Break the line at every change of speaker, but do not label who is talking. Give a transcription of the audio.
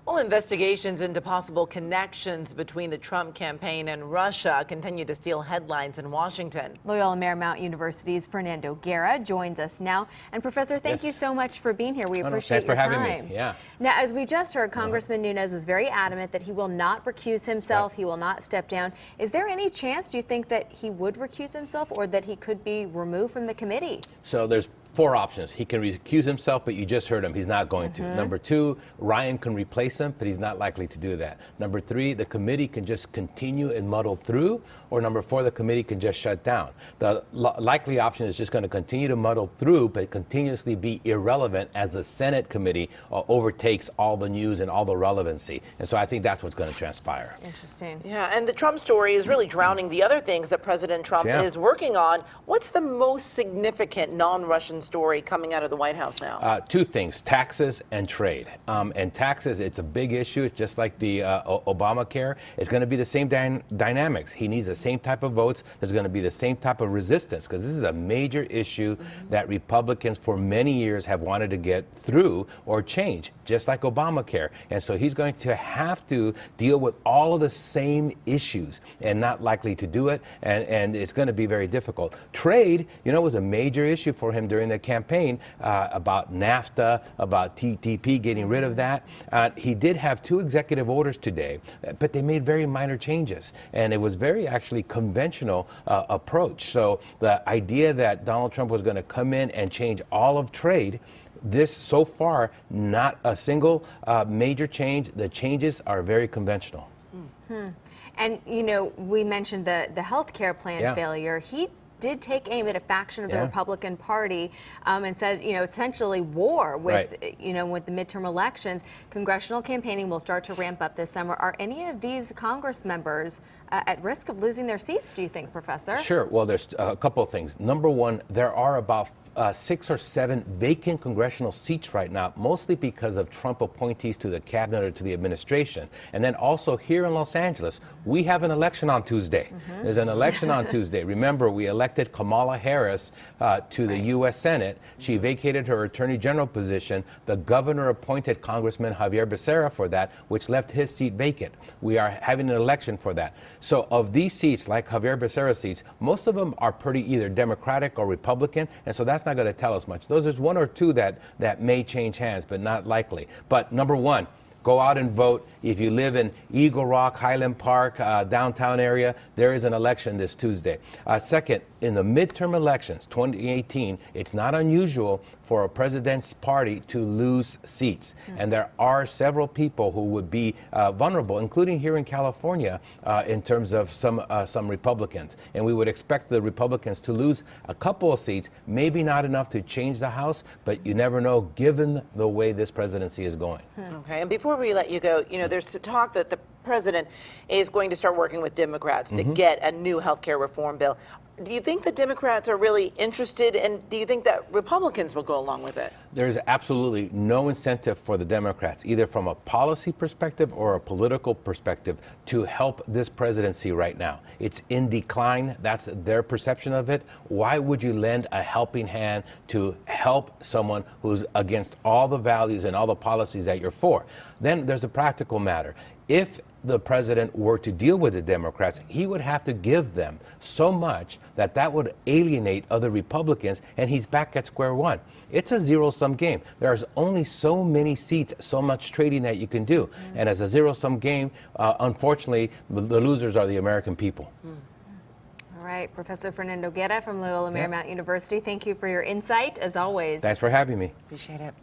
Well, investigations into possible connections between the Trump campaign and Russia continue to steal headlines in Washington.
Loyola Marymount University's Fernando Guerra joins us now. And Professor, thank you so much for being here. We appreciate your time.
Thanks for having me. Yeah.
Now, as we just heard, Congressman Nunez was very adamant that he will not recuse himself. He will not step down. Is there any chance, do you think, that he would recuse himself or that he could be removed from the committee?
So there's four options. He can recuse himself, but you just heard him. He's not going to. Number two, Ryan can replace him, but he's not likely to do that. Number three, the committee can just continue and muddle through. Or number four, the committee can just shut down. The likely option is just going to continue to muddle through, but continuously be irrelevant as the Senate committee overtakes all the news and all the relevancy. And so I think that's what's going to transpire.
Interesting.
Yeah, and the Trump story is really drowning the other things that President Trump is working on. What's the most significant non-Russian story coming out of the White House now?
Two things, taxes and trade. And taxes, it's a big issue. It's just like the Obamacare. It's going to be the same dynamics. He needs the same type of votes. There's going to be the same type of resistance because this is a major issue that Republicans for many years have wanted to get through or change, just like Obamacare. And so he's going to have to deal with all of the same issues and not likely to do it. And it's going to be very difficult. Trade, you know, was a major issue for him during the campaign about NAFTA, about TTP, getting rid of that. He did have two executive orders today, but they made very minor changes. And it was very actually conventional approach. So the idea that Donald Trump was going to come in and change all of trade, this so far, not a single major change. The changes are very conventional.
And, you know, we mentioned the health care plan failure. He did take aim at a faction of the Republican Party and said, you know, essentially war with, you know, with the midterm elections. Congressional campaigning will start to ramp up this summer. Are any of these Congress members at risk of losing their seats, do you think, Professor?
Sure. Well, there's a couple of things. Number one, there are about 6 or 7 vacant congressional seats right now, mostly because of Trump appointees to the cabinet or to the administration. And then also here in Los Angeles, we have an election on Tuesday. There's an election on Tuesday. Remember, we elected Kamala Harris to the U.S. Senate. She vacated her attorney general position. The governor appointed Congressman Javier Becerra for that, which left his seat vacant. We are having an election for that. So of these seats, like Javier Becerra's seats, most of them are pretty either Democratic or Republican, and so that's not going to tell us much. Those is one or two that may change hands, but not likely. But number one, go out and vote. If you live in Eagle Rock, Highland Park, downtown area, there is an election this Tuesday. Second, in the midterm elections, 2018, it's not unusual for a president's party to lose seats. And there are several people who would be vulnerable, including here in California, in terms of some Republicans. And we would expect the Republicans to lose a couple of seats, maybe not enough to change the House, but you never know given the way this presidency is going.
Okay, and before we let you go, you know, there's talk that the president is going to start working with Democrats to get a new health care reform bill. Do you think the Democrats are really interested, and do you think that Republicans will go along with it?
There's absolutely no incentive for the Democrats, either from a policy perspective or a political perspective, to help this presidency right now. It's in decline. That's their perception of it. Why would you lend a helping hand to help someone who's against all the values and all the policies that you're for? Then there's a practical matter. If the president were to deal with the Democrats, he would have to give them so much that that would alienate other Republicans, and he's back at square one. It's a zero-sum game. There's only so many seats, so much trading that you can do. And as a zero-sum game, unfortunately, the losers are the American people.
All right, Professor Fernando Guerra from Loyola Marymount University, thank you for your insight, as always.
Thanks for having me.
Appreciate it.